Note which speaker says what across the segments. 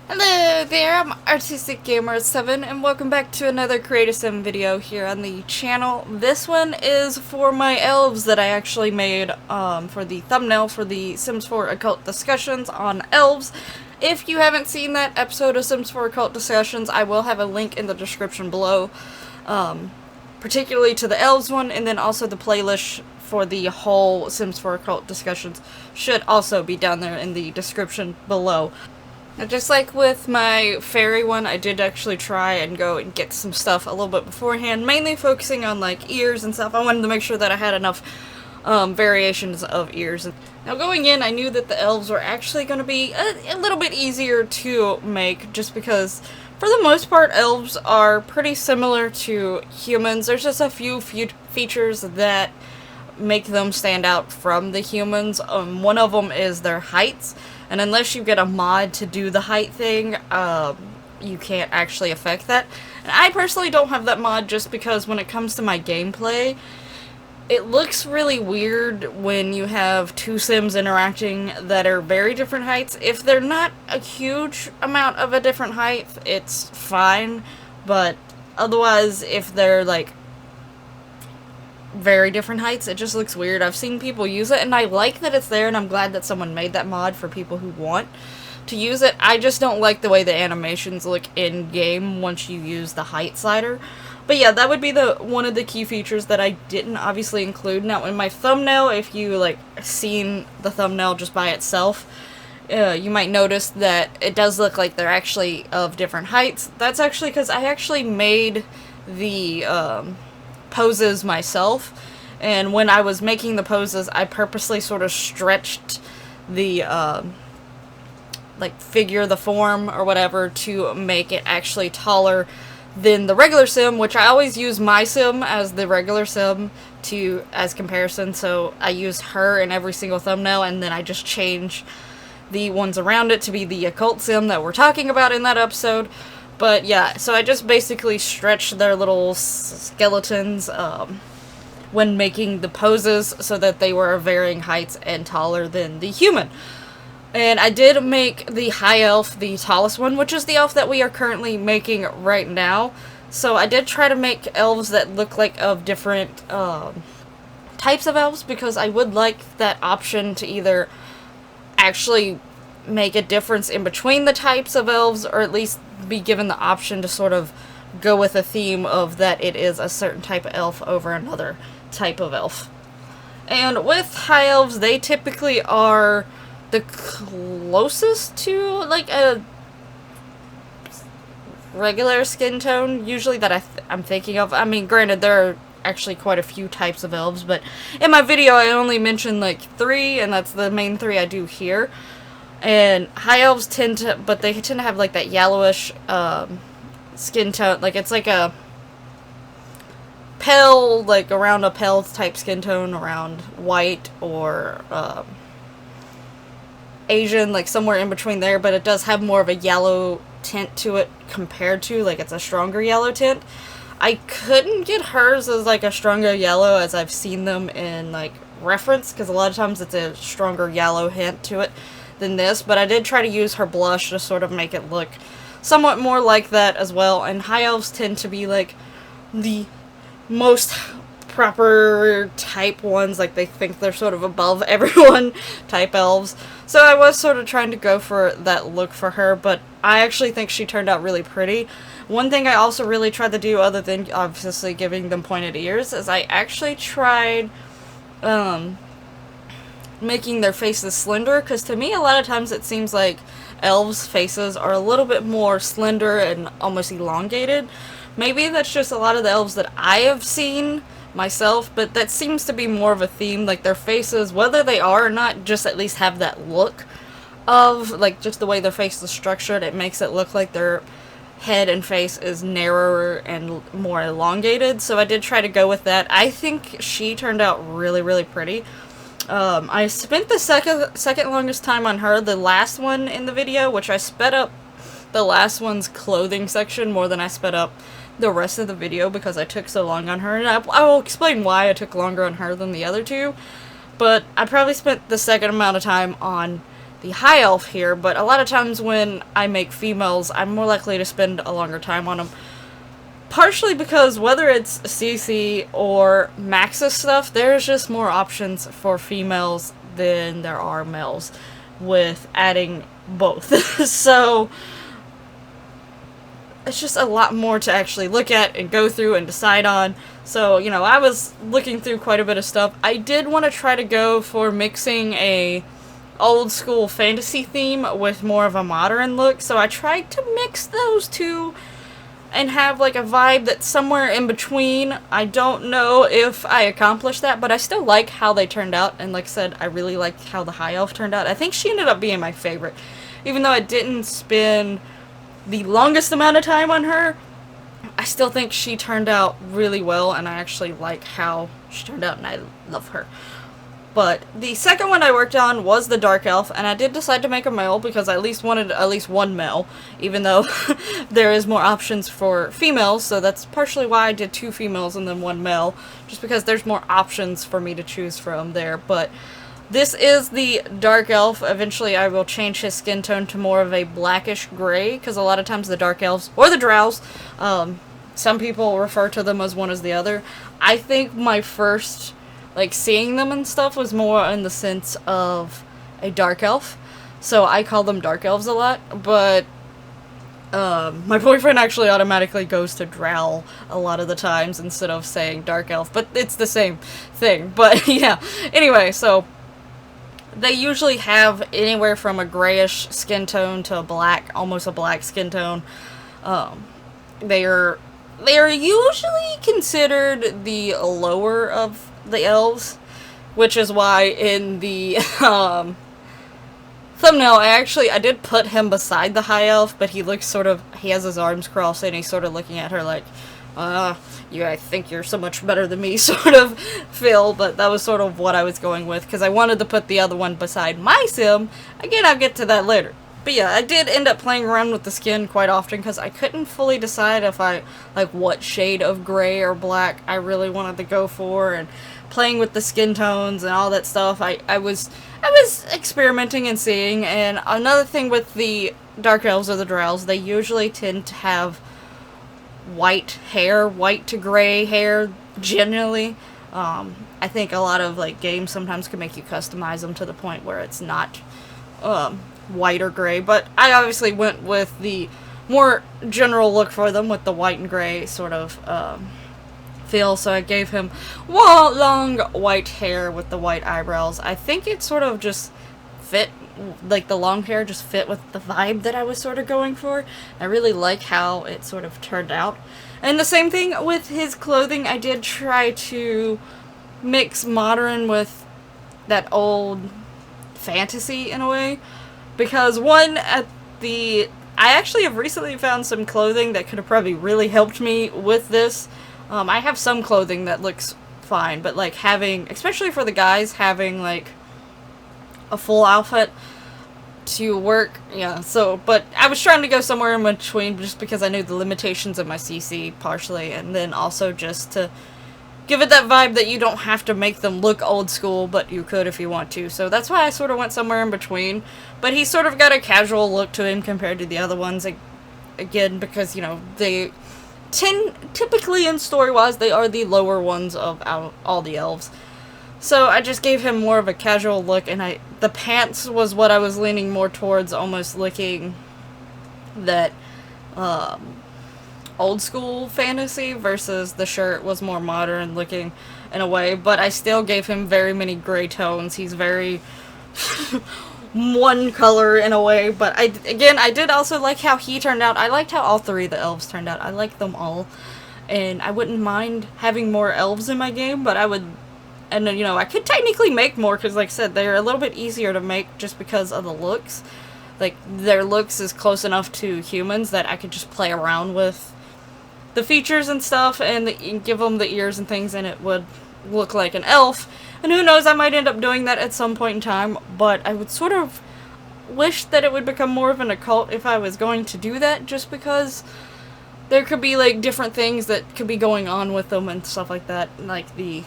Speaker 1: Hello there, I'm Artistic Gamer 7 and welcome back to another Create a Sim video here on the channel. This one is for my elves that I actually made for the thumbnail for the Sims 4 Occult discussions on elves. If you haven't seen that episode of Sims 4 Occult discussions, I will have a link in the description below, particularly to the elves one, and then also the playlist for the whole Sims 4 Occult discussions should also be down there in the description below. Now, just like with my fairy one, I did actually try and go and get some stuff a little bit beforehand, mainly focusing on like ears and stuff. I wanted to make sure that I had enough variations of ears. Now going in, I knew that the elves were actually going to be a little bit easier to make, just because for the most part elves are pretty similar to humans. There's just a few features that make them stand out from the humans. One of them is their heights. And unless you get a mod to do the height thing, you can't actually affect that. And I personally don't have that mod just because when it comes to my gameplay, it looks really weird when you have two Sims interacting that are very different heights. If they're not a huge amount of a different height, it's fine. But otherwise, if they're like very different heights, it just looks weird. I've seen people use it and I like that it's there, and I'm glad that someone made that mod for people who want to use it. I just don't like the way the animations look in game once you use the height slider. But yeah, that would be one of the key features that I didn't obviously include. Now in my thumbnail, if you like seen the thumbnail just by itself, you might notice that it does look like they're actually of different heights. That's actually because I actually made the poses myself, and when I was making the poses I purposely sort of stretched the like figure, the form or whatever, to make it actually taller than the regular sim, which I always use my sim as the regular sim as comparison. So I use her in every single thumbnail, and then I just change the ones around it to be the occult sim that we're talking about in that episode. But yeah, so I just basically stretched their little skeletons when making the poses so that they were of varying heights and taller than the human. And I did make the high elf the tallest one, which is the elf that we are currently making right now. So I did try to make elves that look like of different types of elves, because I would like that option to either actually make a difference in between the types of elves, or at least be given the option to sort of go with a theme of that it is a certain type of elf over another type of elf. And with high elves, they typically are the closest to like a regular skin tone, usually, that I'm thinking of. I mean, granted, there are actually quite a few types of elves, but in my video I only mentioned like 3, and that's the main 3 I do here. And high elves tend to have like that yellowish skin tone. Like it's like a pale, like around a pale type skin tone, around white or Asian, like somewhere in between there. But it does have more of a yellow tint to it compared to, like, it's a stronger yellow tint. I couldn't get hers as like a stronger yellow as I've seen them in like reference, because a lot of times it's a stronger yellow hint to it than this, but I did try to use her blush to sort of make it look somewhat more like that as well. And high elves tend to be like the most proper type ones, like they think they're sort of above everyone type elves. So I was sort of trying to go for that look for her, but I actually think she turned out really pretty. One thing I also really tried to do, other than obviously giving them pointed ears, is I actually tried making their faces slender, because to me a lot of times it seems like elves' faces are a little bit more slender and almost elongated. Maybe that's just a lot of the elves that I have seen myself, but that seems to be more of a theme. Like their faces, whether they are or not, just at least have that look of, like, just the way their face is structured, it makes it look like their head and face is narrower and more elongated. So I did try to go with that. I think she turned out really, really pretty. I spent the second longest time on her, the last one in the video, which I sped up the last one's clothing section more than I sped up the rest of the video because I took so long on her, and I will explain why I took longer on her than the other two. But I probably spent the second amount of time on the high elf here, but a lot of times when I make females, I'm more likely to spend a longer time on them. Partially because whether it's CC or Maxis stuff, there's just more options for females than there are males with adding both. So it's just a lot more to actually look at and go through and decide on. So, you know, I was looking through quite a bit of stuff. I did want to try to go for mixing a old school fantasy theme with more of a modern look, so I tried to mix those two and have like a vibe that's somewhere in between. I don't know if I accomplished that, but I still like how they turned out, and like I said, I really liked how the high elf turned out. I think she ended up being my favorite. Even though I didn't spend the longest amount of time on her, I still think she turned out really well, and I actually like how she turned out, and I love her. But the second one I worked on was the Dark Elf, and I did decide to make a male because I at least wanted at least one male, even though there is more options for females, so that's partially why I did 2 females and then 1 male, just because there's more options for me to choose from there. But this is the Dark Elf. Eventually I will change his skin tone to more of a blackish gray, because a lot of times the Dark Elves, or the Drows, some people refer to them as one as the other. I think my first like seeing them and stuff was more in the sense of a dark elf, so I call them dark elves a lot, but my boyfriend actually automatically goes to drow a lot of the times instead of saying dark elf, but it's the same thing. But yeah, anyway, so they usually have anywhere from a grayish skin tone to a black, almost a black skin tone. They are usually considered the lower of the elves, which is why in the thumbnail I did put him beside the high elf, but he looks he has his arms crossed and he's sort of looking at her like, I think you're so much better than me sort of feel. But that was sort of what I was going with, because I wanted to put the other one beside my sim. Again, I'll get to that later. But yeah, I did end up playing around with the skin quite often because I couldn't fully decide if what shade of gray or black I really wanted to go for, and playing with the skin tones and all that stuff. I was experimenting and seeing. And another thing with the Dark Elves or the Drows, they usually tend to have white hair, white to gray hair, generally. I think a lot of games sometimes can make you customize them to the point where it's not white or gray, but I obviously went with the more general look for them with the white and gray sort of feel, so I gave him long white hair with the white eyebrows. I think it sort of just fit, the long hair just fit with the vibe that I was sort of going for. I really like how it sort of turned out. And the same thing with his clothing. I did try to mix modern with that old fantasy in a way, because I actually have recently found some clothing that could have probably really helped me with this. I have some clothing that looks fine, but having, especially for the guys, having a full outfit to work, yeah, so, but I was trying to go somewhere in between just because I knew the limitations of my CC partially, and then also just to give it that vibe that you don't have to make them look old school, but you could if you want to. So that's why I sort of went somewhere in between. But he sort of got a casual look to him compared to the other ones. Again, because, they typically in story-wise, they are the lower ones of all the elves. So I just gave him more of a casual look, and the pants was what I was leaning more towards, almost looking that old school fantasy, versus the shirt was more modern looking in a way. But I still gave him very many gray tones. He's very one color in a way. But I did also like how he turned out. I liked how all 3 of the elves turned out. I liked them all, and I wouldn't mind having more elves in my game, but I would, and I could technically make more, because like I said, they're a little bit easier to make just because of the looks. Their looks is close enough to humans that I could just play around with the features and stuff, and give them the ears and things, and it would look like an elf. And who knows, I might end up doing that at some point in time, but I would sort of wish that it would become more of an occult if I was going to do that, just because there could be different things that could be going on with them and stuff like that, the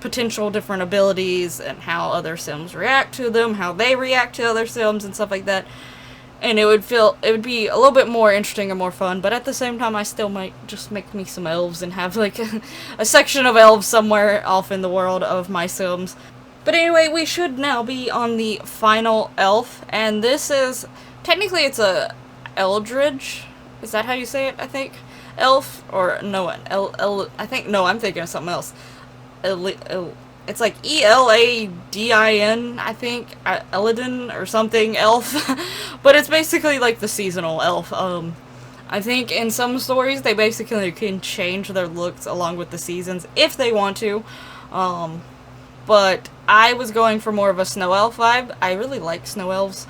Speaker 1: potential different abilities and how other Sims react to them, how they react to other Sims and stuff like that. And it would be a little bit more interesting and more fun, but at the same time I still might just make me some elves and have like a section of elves somewhere off in the world of my Sims. But anyway, we should now be on the final elf, and this is, technically it's a Eldridge. Is that how you say it, I think? Elf, or no, I think, no, I'm thinking of something else. It's like Eladin, I think, Eladin or something, elf. But it's basically like the seasonal elf. I think in some stories they basically can change their looks along with the seasons if they want to. But I was going for more of a snow elf vibe. I really like snow elves.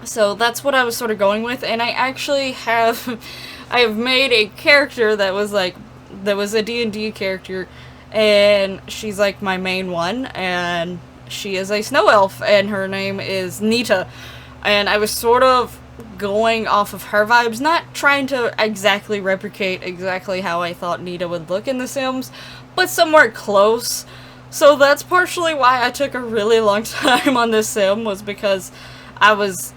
Speaker 1: So that's what I was sort of going with, and I actually have I have made a character that was a D&D character, and she's like my main one, and she is a snow elf, and her name is Nita. And I was sort of going off of her vibes, not trying to exactly replicate exactly how I thought Nita would look in The Sims, but somewhere close. So that's partially why I took a really long time on this sim, was because I was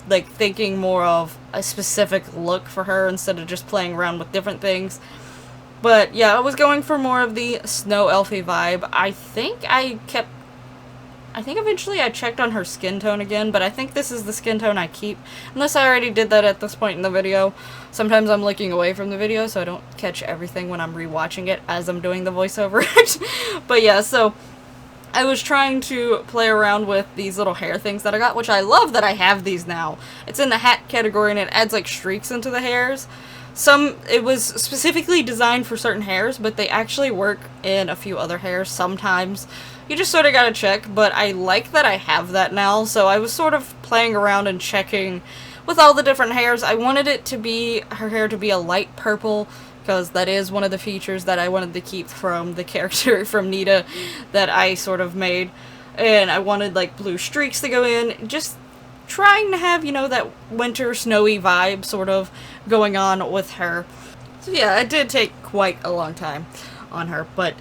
Speaker 1: like thinking more of a specific look for her instead of just playing around with different things. But yeah, I was going for more of the snow elfy vibe. I think eventually I checked on her skin tone again, but I think this is the skin tone I keep. Unless I already did that at this point in the video. Sometimes I'm looking away from the video so I don't catch everything when I'm rewatching it as I'm doing the voiceover. But yeah, so I was trying to play around with these little hair things that I got, which I love that I have these now. It's in the hat category and it adds like streaks into the hairs. It was specifically designed for certain hairs, but they actually work in a few other hairs sometimes. You just sort of gotta check, but I like that I have that now, so I was sort of playing around and checking with all the different hairs. I wanted her hair to be a light purple, because that is one of the features that I wanted to keep from the character from Nita that I sort of made. And I wanted like blue streaks to go in, just trying to have, you know, that winter snowy vibe sort of going on with her. So yeah, it did take quite a long time on her, but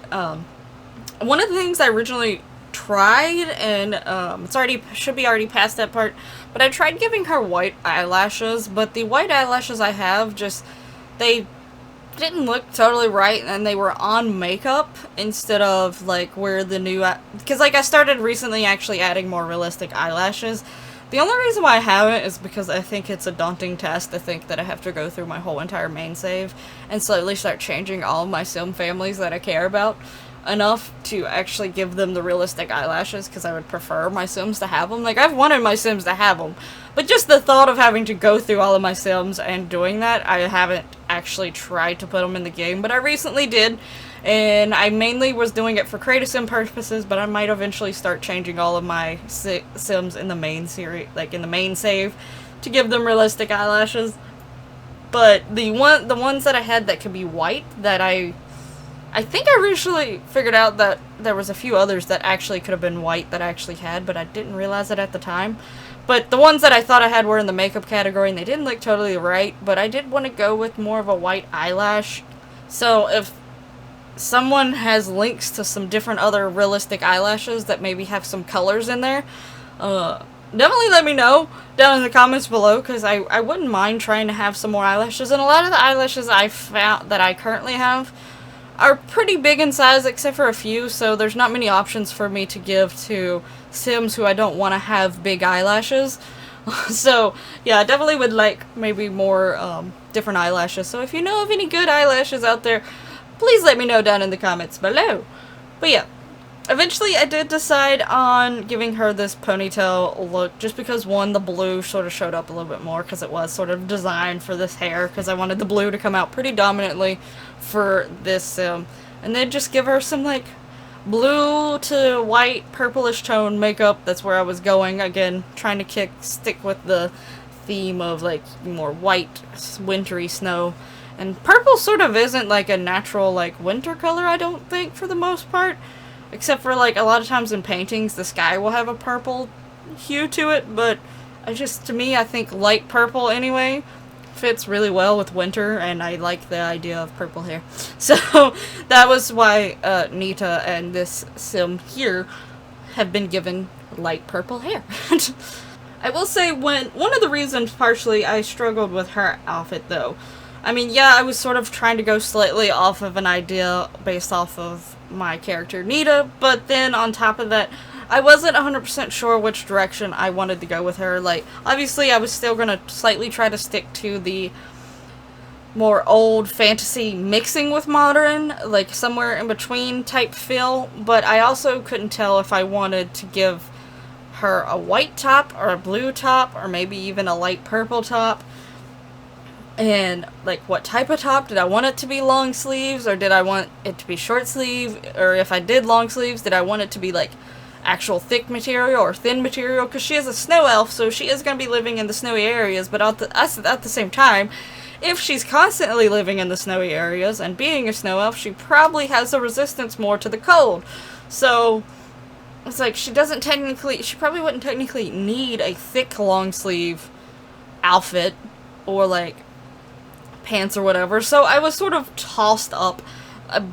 Speaker 1: one of the things I originally tried, and should be already past that part, but I tried giving her white eyelashes, but the white eyelashes I have they didn't look totally right, and they were on makeup instead of like where the new, because like I started recently actually adding more realistic eyelashes. The only reason why I haven't is because I think it's a daunting task to think that I have to go through my whole entire main save and slowly start changing all of my sim families that I care about enough to actually give them the realistic eyelashes, because I would prefer my Sims to have them. Like, I've wanted my Sims to have them, but just the thought of having to go through all of my Sims and doing that, I haven't actually tried to put them in the game, but I recently did, and I mainly was doing it for creative sim purposes, but I might eventually start changing all of my Sims in the main series, like in the main save, to give them realistic eyelashes. But the ones that I had that could be white, that I think I originally figured out that there was a few others that actually could have been white that I actually had, but I didn't realize it at the time. But the ones that I thought I had were in the makeup category, and they didn't look totally right, but I did want to go with more of a white eyelash. So if someone has links to some different other realistic eyelashes that maybe have some colors in there, definitely let me know down in the comments below, because I wouldn't mind trying to have some more eyelashes. And a lot of the eyelashes I found that I currently have are pretty big in size, except for a few, so there's not many options for me to give to Sims who I don't want to have big eyelashes. So yeah, I definitely would like maybe more different eyelashes. So if you know of any good eyelashes out there, please let me know down in the comments below. But yeah, eventually I did decide on giving her this ponytail look, just because one, the blue sort of showed up a little bit more, because it was sort of designed for this hair, because I wanted the blue to come out pretty dominantly for this sim. And then just give her some like blue to white purplish tone makeup. That's where I was going, again trying to stick with the theme of like more white wintry snow. And purple sort of isn't like a natural like winter color, I don't think, for the most part. Except for, like, a lot of times in paintings, the sky will have a purple hue to it, but to me, I think light purple, anyway, fits really well with winter, and I like the idea of purple hair. So that was why Nita and this sim here have been given light purple hair. I will say, one of the reasons partially I struggled with her outfit, though, I mean, yeah, I was sort of trying to go slightly off of an idea based off of my character Nita, but then on top of that, I wasn't 100% sure which direction I wanted to go with her. Like, obviously I was still gonna slightly try to stick to the more old fantasy mixing with modern, like somewhere in between type feel, but I also couldn't tell if I wanted to give her a white top or a blue top or maybe even a light purple top. And, like, what type of top? Did I want it to be long sleeves, or did I want it to be short sleeve? Or if I did long sleeves, did I want it to be, like, actual thick material or thin material? Because she is a snow elf, so she is going to be living in the snowy areas, but at the same time, if she's constantly living in the snowy areas and being a snow elf, she probably has a resistance more to the cold. So it's like she probably wouldn't technically need a thick long sleeve outfit or, like, pants or whatever. So I was sort of tossed up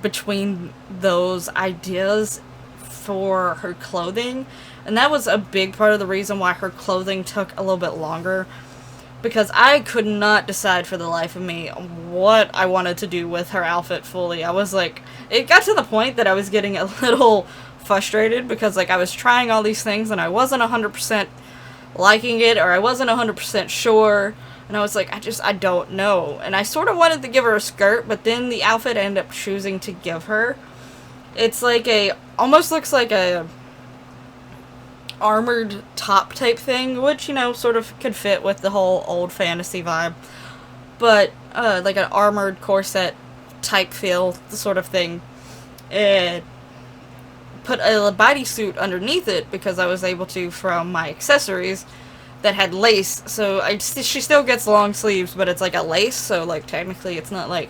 Speaker 1: between those ideas for her clothing, and that was a big part of the reason why her clothing took a little bit longer, because I could not decide for the life of me what I wanted to do with her outfit fully. I was like, it got to the point that I was getting a little frustrated because, like, I was trying all these things and I wasn't 100% liking it, or I wasn't 100% sure. And I was like, I don't know. And I sort of wanted to give her a skirt, but then the outfit I ended up choosing to give her, it's like almost looks like a armored top type thing, which, you know, sort of could fit with the whole old fantasy vibe. But, like an armored corset type feel sort of thing. And put a bodysuit underneath it because I was able to from my accessories that had lace, so she still gets long sleeves, but it's like a lace, so, like, technically it's not, like,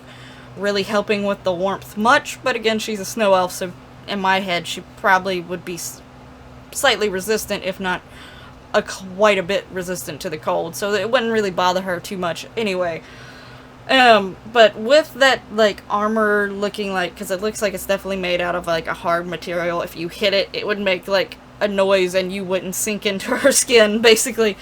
Speaker 1: really helping with the warmth much, but again, she's a snow elf, so in my head, she probably would be slightly resistant, if not quite a bit resistant to the cold, so it wouldn't really bother her too much anyway. But with that, like, armor looking like, because it looks like it's definitely made out of, like, a hard material, if you hit it, it would make, like, a noise and you wouldn't sink into her skin, basically.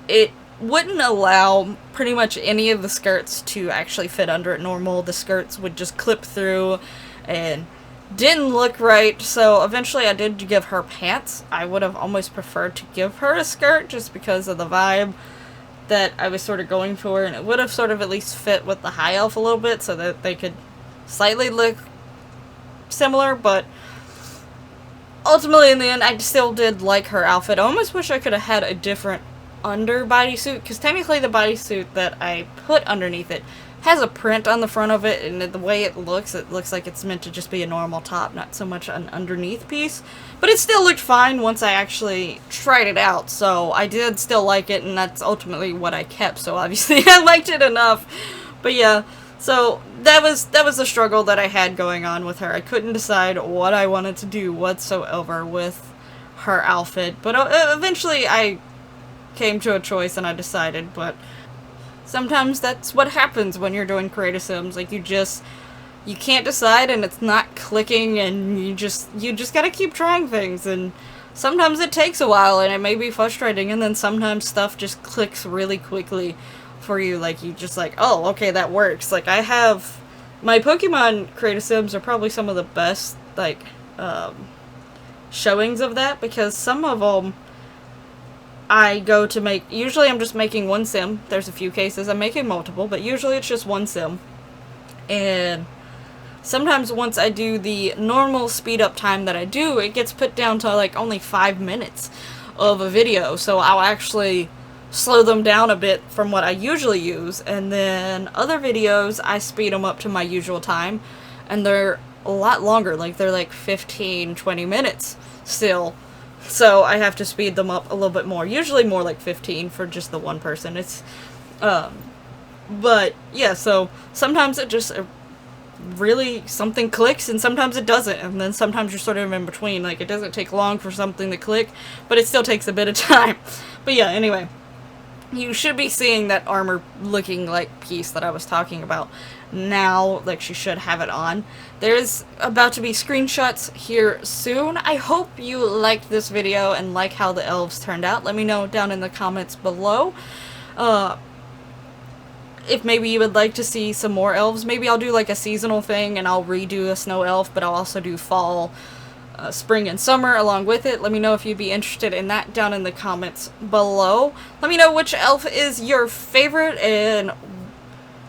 Speaker 1: It wouldn't allow pretty much any of the skirts to actually fit under it normal. The skirts would just clip through and didn't look right, so eventually I did give her pants. I would have almost preferred to give her a skirt just because of the vibe that I was sort of going for, and it would have sort of at least fit with the high elf a little bit so that they could slightly look similar, but ultimately, in the end, I still did like her outfit. I almost wish I could have had a different under bodysuit, because technically the bodysuit that I put underneath it has a print on the front of it, and the way it looks like it's meant to just be a normal top, not so much an underneath piece. But it still looked fine once I actually tried it out, so I did still like it, and that's ultimately what I kept, so obviously I liked it enough. But yeah, so that was the struggle that I had going on with her. I couldn't decide what I wanted to do whatsoever with her outfit, but eventually I came to a choice and I decided. But sometimes that's what happens when you're doing creative sims. Like, you can't decide and it's not clicking, and you just gotta keep trying things, and sometimes it takes a while and it may be frustrating, and then sometimes stuff just clicks really quickly for you. Like, you just like, oh, okay, that works. Like, I have my Pokemon creative sims are probably some of the best, like, showings of that, because some of them I go to make, usually I'm just making one sim. There's a few cases I'm making multiple, but usually it's just one sim. And sometimes once I do the normal speed up time that I do, it gets put down to like only 5 minutes of a video, so I'll actually slow them down a bit from what I usually use, and then other videos I speed them up to my usual time, and they're a lot longer, like they're like 15-20 minutes still, so I have to speed them up a little bit more, usually more like 15 for just the one person. It's but yeah, so sometimes it just really something clicks and sometimes it doesn't, and then sometimes you're sort of in between, like it doesn't take long for something to click, but it still takes a bit of time. But yeah, anyway, you should be seeing that armor looking like piece that I was talking about now. Like, she should have it on. There's about to be screenshots here soon. I hope you liked this video and like how the elves turned out. Let me know down in the comments below. If maybe you would like to see some more elves. Maybe I'll do like a seasonal thing and I'll redo a snow elf, but I'll also do fall, spring, and summer along with it. Let me know if you'd be interested in that down in the comments below. Let me know which elf is your favorite and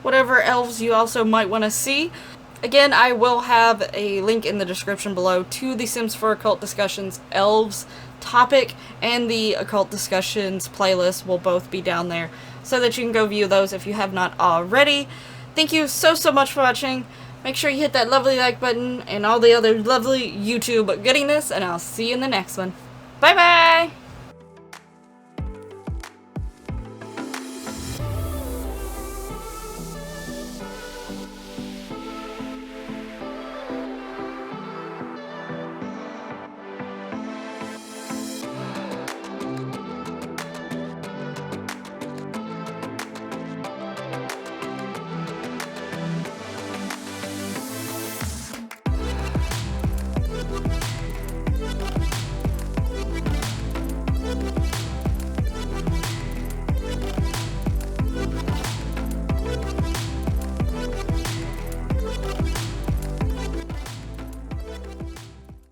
Speaker 1: whatever elves you also might want to see. Again, I will have a link in the description below to the Sims 4 Occult Discussions Elves topic, and the Occult Discussions playlist will both be down there, so that you can go view those if you have not already. Thank you so much for watching. Make sure you hit that lovely like button and all the other lovely YouTube goodiness, and I'll see you in the next one. Bye bye!